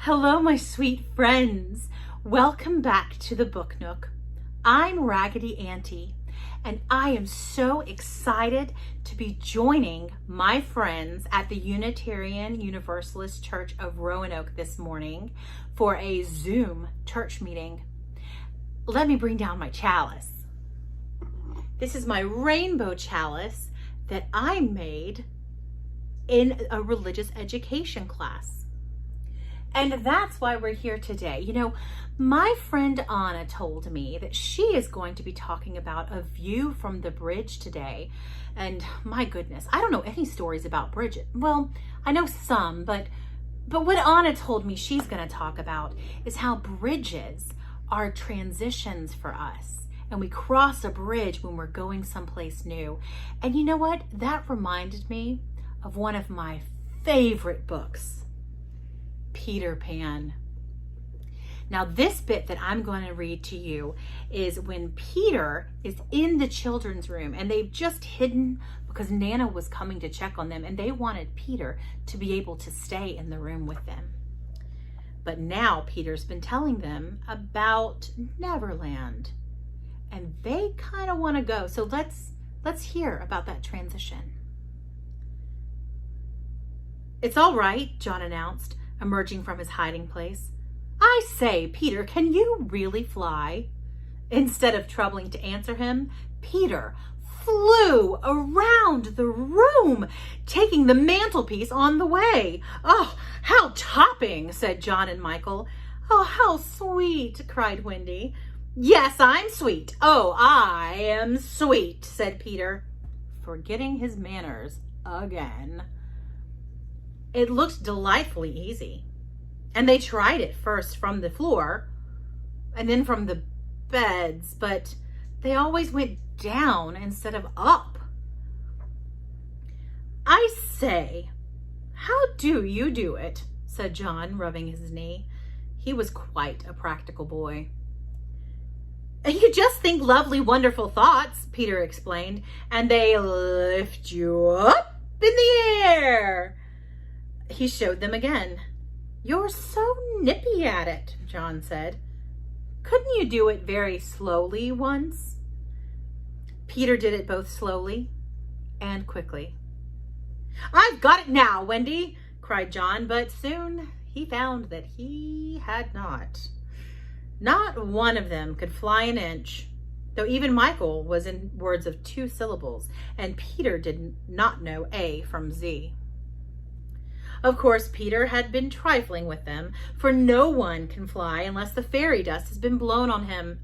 Hello, my sweet friends. Welcome back to the Book Nook. I'm Raggedy Auntie, and I am so excited to be joining my friends at the Unitarian Universalist Church of Roanoke this morning for a Zoom church meeting. Let me bring down my chalice. This is my rainbow chalice that I made in a religious education class. And that's why we're here today. You know, my friend Anna told me that she is going to be talking about a view from the bridge today. And my goodness, I don't know any stories about bridges. Well, I know some, but what Anna told me she's going to talk about is how bridges are transitions for us. And we cross a bridge when we're going someplace new. And you know what? That reminded me of one of my favorite books, Peter Pan. Now, this bit that I'm going to read to you is when Peter is in the children's room and they've just hidden because Nana was coming to check on them and they wanted Peter to be able to stay in the room with them. But now Peter's been telling them about Neverland and they kind of want to go. So let's hear about that transition. "It's all right," John announced, emerging from his hiding place. "I say, Peter, can you really fly?" Instead of troubling to answer him, Peter flew around the room, taking the mantelpiece on the way. "Oh, how topping," said John and Michael. "Oh, how sweet," cried Wendy. "Yes, I'm sweet. Oh, I am sweet," said Peter, forgetting his manners again. It looked delightfully easy. And they tried it first from the floor and then from the beds, but they always went down instead of up. "I say, how do you do it?" said John, rubbing his knee. He was quite a practical boy. "You just think lovely, wonderful thoughts," Peter explained, "and they lift you up in the air." He showed them again. "You're so nippy at it," John said. "Couldn't you do it very slowly once?" Peter did it both slowly and quickly. "I've got it now, Wendy," cried John, but soon he found that he had not. Not one of them could fly an inch, though even Michael was in words of 2 syllables, and Peter did not know A from Z. Of course, Peter had been trifling with them, for no one can fly unless the fairy dust has been blown on him.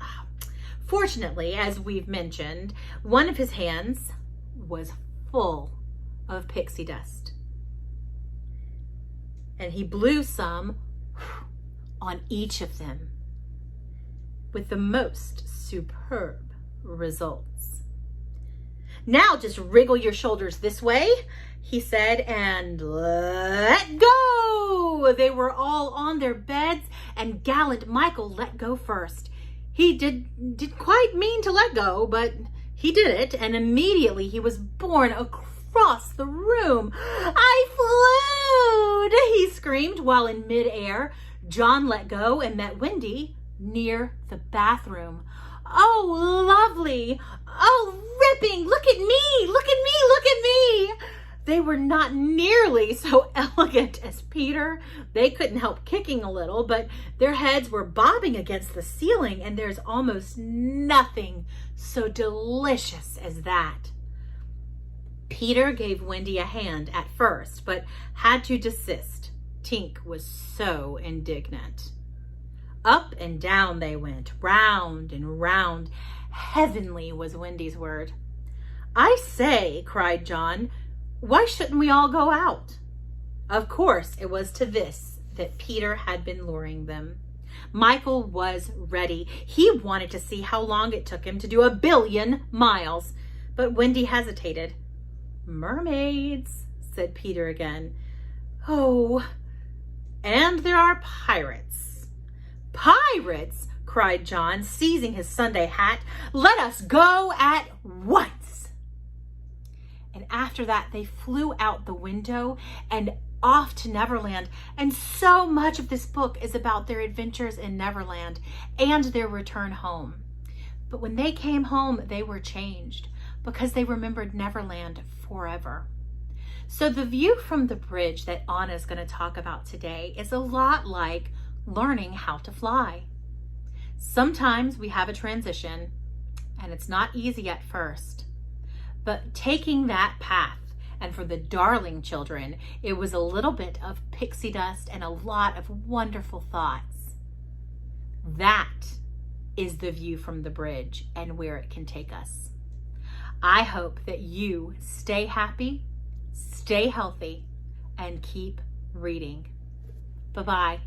Fortunately, as we've mentioned, one of his hands was full of pixie dust. And he blew some on each of them with the most superb results. "Now just wriggle your shoulders this way," he said, "and let go." They were all on their beds, and gallant Michael let go first. He did quite mean to let go, but he did it, and immediately he was borne across the room. "I flew!" he screamed, while in midair, John let go and met Wendy near the bathroom. "Oh, lovely! Oh, ripping! Look at me! Look at me! Look at me!" They were not nearly so elegant as Peter. They couldn't help kicking a little, but their heads were bobbing against the ceiling, and there's almost nothing so delicious as that. Peter gave Wendy a hand at first, but had to desist. Tink was so indignant. Up and down they went, round and round. Heavenly was Wendy's word. "I say," cried John, "why shouldn't we all go out?" Of course, it was to this that Peter had been luring them. Michael was ready. He wanted to see how long it took him to do 1 billion miles. But Wendy hesitated. "Mermaids," said Peter again. "Oh, and there are pirates." "Pirates!" cried John, seizing his Sunday hat. "Let us go at once." And after that, they flew out the window and off to Neverland, and so much of this book is about their adventures in Neverland and their return home. But when they came home, they were changed because they remembered Neverland forever. So the view from the bridge that Anna is going to talk about today is a lot like learning how to fly. Sometimes we have a transition and it's not easy at first, but taking that path, and for the darling children, it was a little bit of pixie dust and a lot of wonderful thoughts. That is the view from the bridge and where it can take us. I hope that you stay happy, stay healthy, and keep reading. Bye-bye.